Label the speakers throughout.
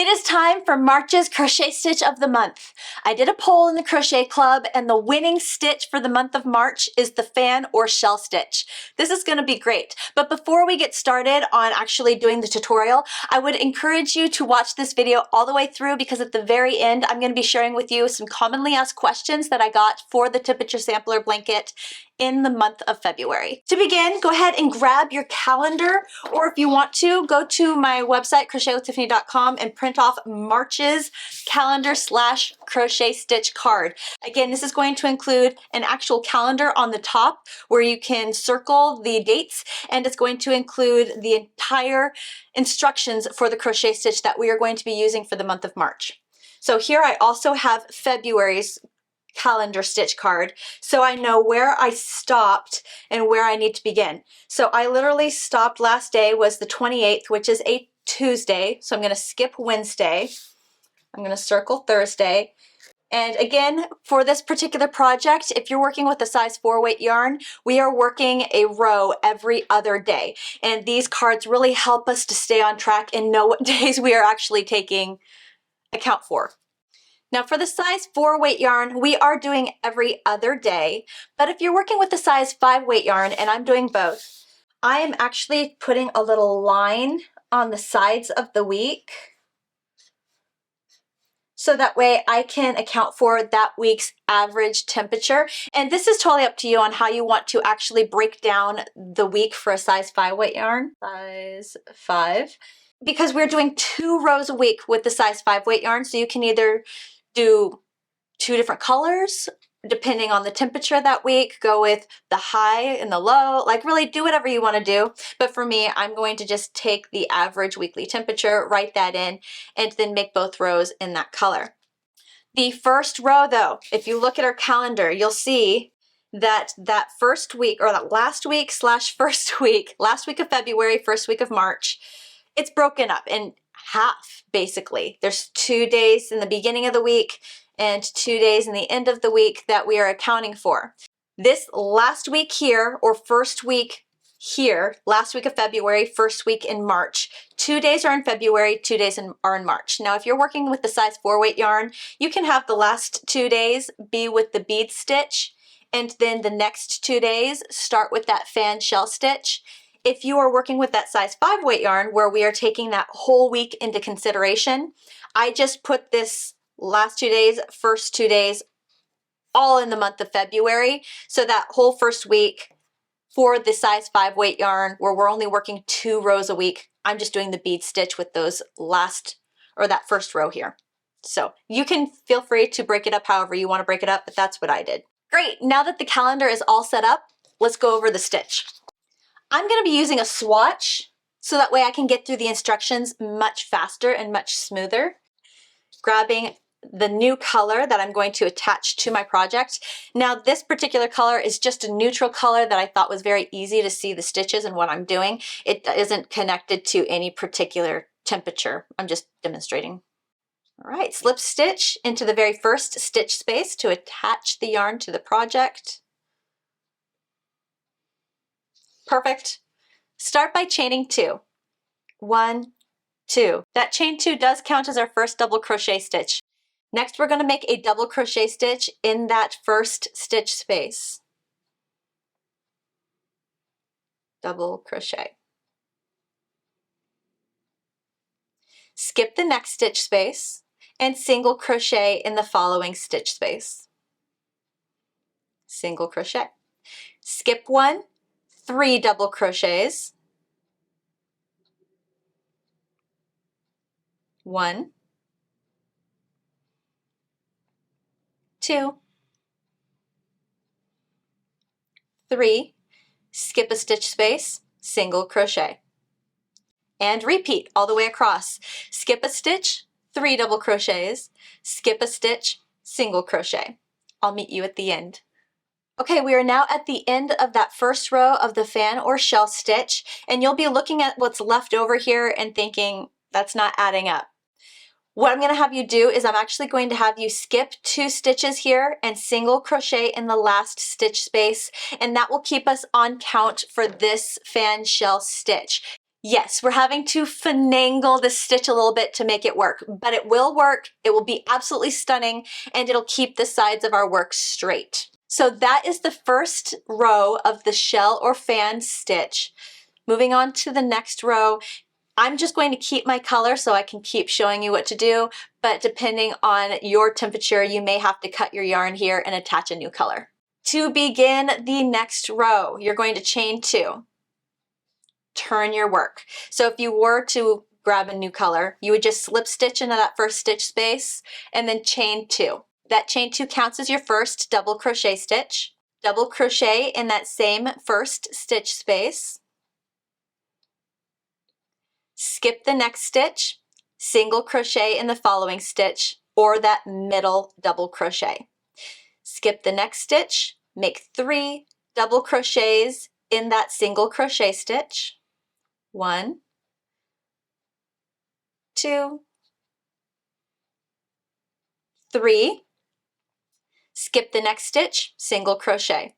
Speaker 1: It is time for March's crochet stitch of the month. I did a poll in the Crochet Club and the winning stitch for the month of March is the fan or shell stitch. This is going to be great. But before we get started on actually doing the tutorial, I would encourage you to watch this video all the way through because at the very end, I'm going to be sharing with you some commonly asked questions that I got for the temperature sampler blanket in the month of February. To begin, go ahead and grab your calendar, or if you want to, go to my website, crochetwithtiffany.com, and print off March's calendar / crochet stitch card. Again, this is going to include an actual calendar on the top where you can circle the dates, and it's going to include the entire instructions for the crochet stitch that we are going to be using for the month of March. So here I also have February's calendar stitch card, so I know where I stopped and where I need to begin. So I literally stopped, last day was the 28th, which is a Tuesday, so I'm going to skip Wednesday. I'm going to circle Thursday. And again, for this particular project, if you're working with a size 4 weight yarn, we are working a row every other day. And these cards really help us to stay on track and know what days we are actually taking account for. Now for the size 4 weight yarn, we are doing every other day, but if you're working with the size 5 weight yarn, and I'm doing both, I am actually putting a little line on the sides of the week, so that way I can account for that week's average temperature. And this is totally up to you on how you want to actually break down the week for a size 5 weight yarn. Size 5. Because we're doing 2 rows a week with the size 5 weight yarn, so you can either do 2 different colors depending on the temperature that week, go with the high and the low, like really do whatever you want to do. But for me, I'm going to just take the average weekly temperature, write that in, and then make both rows in that color. The first row though, if you look at our calendar, you'll see that that first week, or that last week / first week, last week of February, first week of March, it's broken up in half, basically. There's 2 days in the beginning of the week and 2 days in the end of the week that we are accounting for. This last week here, or first week here, last week of February, first week in March, 2 days are in February, 2 days are in March. Now, if you're working with the size 4 weight yarn, you can have the last 2 days be with the bead stitch, and then the next 2 days start with that fan shell stitch. If you are working with that size 5 weight yarn where we are taking that whole week into consideration, I just put this last 2 days, first 2 days, all in the month of February. So that whole first week for the size 5 weight yarn where we're only working 2 rows a week, I'm just doing the bead stitch with those last, or that first row here. So you can feel free to break it up however you want to break it up, but that's what I did. Great, now that the calendar is all set up, let's go over the stitch. I'm going to be using a swatch so that way I can get through the instructions much faster and much smoother. Grabbing the new color that I'm going to attach to my project. Now this particular color is just a neutral color that I thought was very easy to see the stitches and what I'm doing. It isn't connected to any particular temperature. I'm just demonstrating. All right, slip stitch into the very first stitch space to attach the yarn to the project. Perfect. Start by chaining 2. 1, 2. That chain 2 does count as our first double crochet stitch. Next, we're going to make a double crochet stitch in that first stitch space. Double crochet. Skip the next stitch space and single crochet in the following stitch space. Single crochet. Skip 1, 3 double crochets. 1, 2, 3, skip a stitch space, single crochet. And repeat all the way across. Skip a stitch, 3 double crochets, skip a stitch, single crochet. I'll meet you at the end. Okay, we are now at the end of that first row of the fan or shell stitch, and you'll be looking at what's left over here and thinking, that's not adding up. What I'm going to have you do is I'm actually going to have you skip 2 stitches here and single crochet in the last stitch space, and that will keep us on count for this fan shell stitch. Yes, we're having to finagle the stitch a little bit to make it work, but it will work. It will be absolutely stunning, and it'll keep the sides of our work straight. So that is the first row of the shell or fan stitch. Moving on to the next row, I'm just going to keep my color so I can keep showing you what to do, but depending on your temperature, you may have to cut your yarn here and attach a new color. To begin the next row, you're going to chain 2. Turn your work. So if you were to grab a new color, you would just slip stitch into that first stitch space and then chain 2. That chain 2 counts as your first double crochet stitch. Double crochet in that same first stitch space. Skip the next stitch, single crochet in the following stitch or that middle double crochet. Skip the next stitch, make 3 double crochets in that single crochet stitch. 1, 2, 3. Skip the next stitch, single crochet.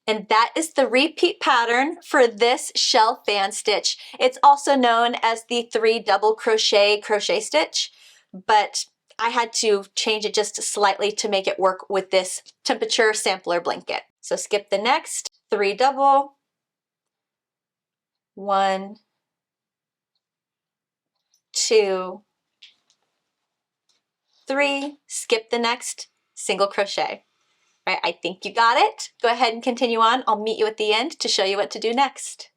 Speaker 1: And that is the repeat pattern for this shell fan stitch. It's also known as the 3 double crochet stitch, but I had to change it just slightly to make it work with this temperature sampler blanket. So skip the next, 3 double, 1, 2, 3, skip the next, single crochet. Right, I think you got it. Go ahead and continue on. I'll meet you at the end to show you what to do next.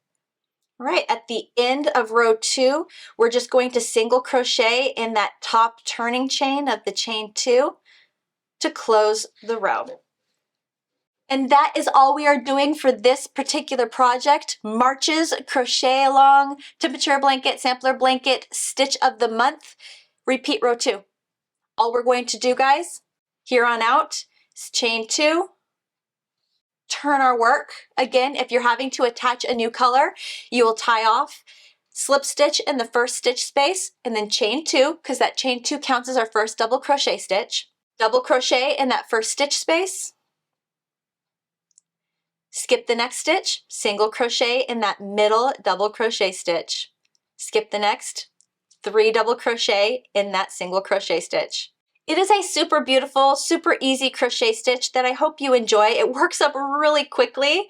Speaker 1: All right, at the end of row 2, we're just going to single crochet in that top turning chain of the chain 2 to close the row. And that is all we are doing for this particular project. Marches, crochet along, temperature blanket, sampler blanket, stitch of the month, repeat row 2. All we're going to do, guys, here on out is chain 2, turn our work. Again, if you're having to attach a new color, you will tie off, slip stitch in the first stitch space, and then chain 2, because that chain 2 counts as our first double crochet stitch. Double crochet in that first stitch space. Skip the next stitch, single crochet in that middle double crochet stitch. Skip the next, 3 double crochet in that single crochet stitch. It is a super beautiful, super easy crochet stitch that I hope you enjoy. It works up really quickly,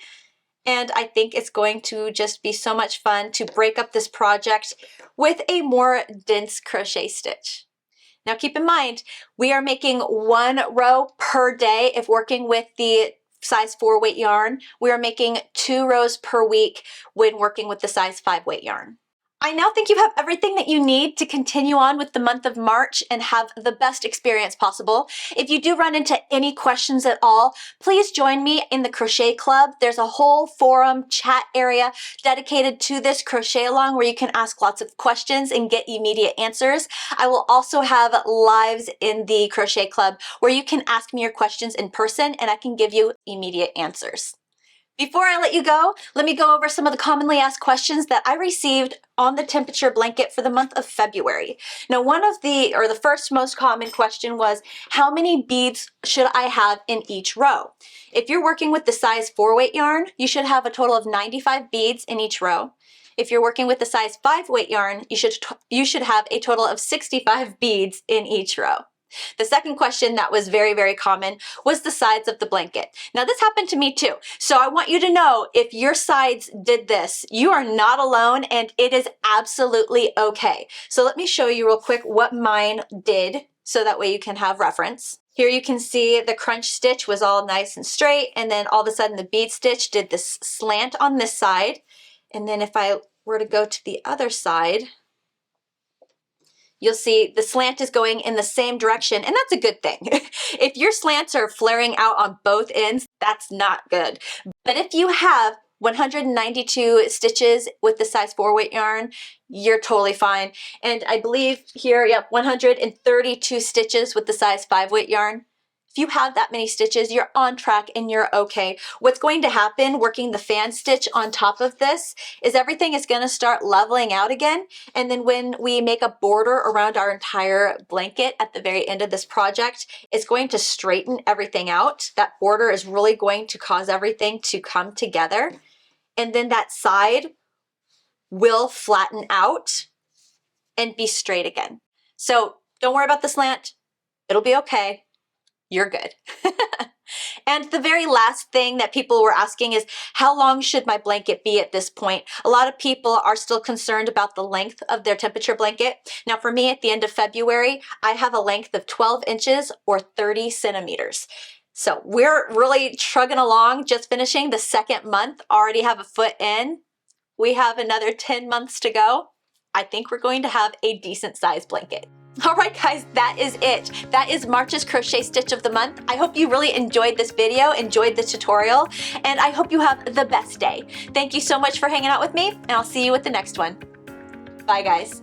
Speaker 1: and I think it's going to just be so much fun to break up this project with a more dense crochet stitch. Now keep in mind, we are making 1 row per day if working with the size 4 weight yarn. We are making 2 rows per week when working with the size 5 weight yarn. I now think you have everything that you need to continue on with the month of March and have the best experience possible. If you do run into any questions at all, please join me in the Crochet Club. There's a whole forum chat area dedicated to this crochet along where you can ask lots of questions and get immediate answers. I will also have lives in the Crochet Club where you can ask me your questions in person and I can give you immediate answers. Before I let you go, let me go over some of the commonly asked questions that I received on the temperature blanket for the month of February. Now, the first most common question was, how many beads should I have in each row? If you're working with the size 4 weight yarn, you should have a total of 95 beads in each row. If you're working with the size 5 weight yarn, you should have a total of 65 beads in each row. The second question that was very, very common was the sides of the blanket. Now this happened to me too. So I want you to know if your sides did this, you are not alone and it is absolutely okay. So let me show you real quick what mine did so that way you can have reference. Here you can see the crunch stitch was all nice and straight, and then all of a sudden the bead stitch did this slant on this side. And then if I were to go to the other side, you'll see the slant is going in the same direction, and that's a good thing. If your slants are flaring out on both ends, that's not good. But if you have 192 stitches with the size 4 weight yarn, you're totally fine. And I believe here, yep, 132 stitches with the size 5 weight yarn. If you have that many stitches, you're on track and you're okay. What's going to happen working the fan stitch on top of this is everything is going to start leveling out again. And then when we make a border around our entire blanket at the very end of this project, it's going to straighten everything out. That border is really going to cause everything to come together. And then that side will flatten out and be straight again. So don't worry about the slant. It'll be okay. You're good. And the very last thing that people were asking is, how long should my blanket be at this point? A lot of people are still concerned about the length of their temperature blanket. Now for me, at the end of February, I have a length of 12 inches or 30 centimeters. So we're really trugging along, just finishing the second month, already have a foot in. We have another 10 months to go. I think we're going to have a decent sized blanket. All right, guys, that is it. That is March's crochet stitch of the month. I hope you really enjoyed this video, enjoyed this tutorial, and I hope you have the best day. Thank you so much for hanging out with me, and I'll see you with the next one. Bye, guys.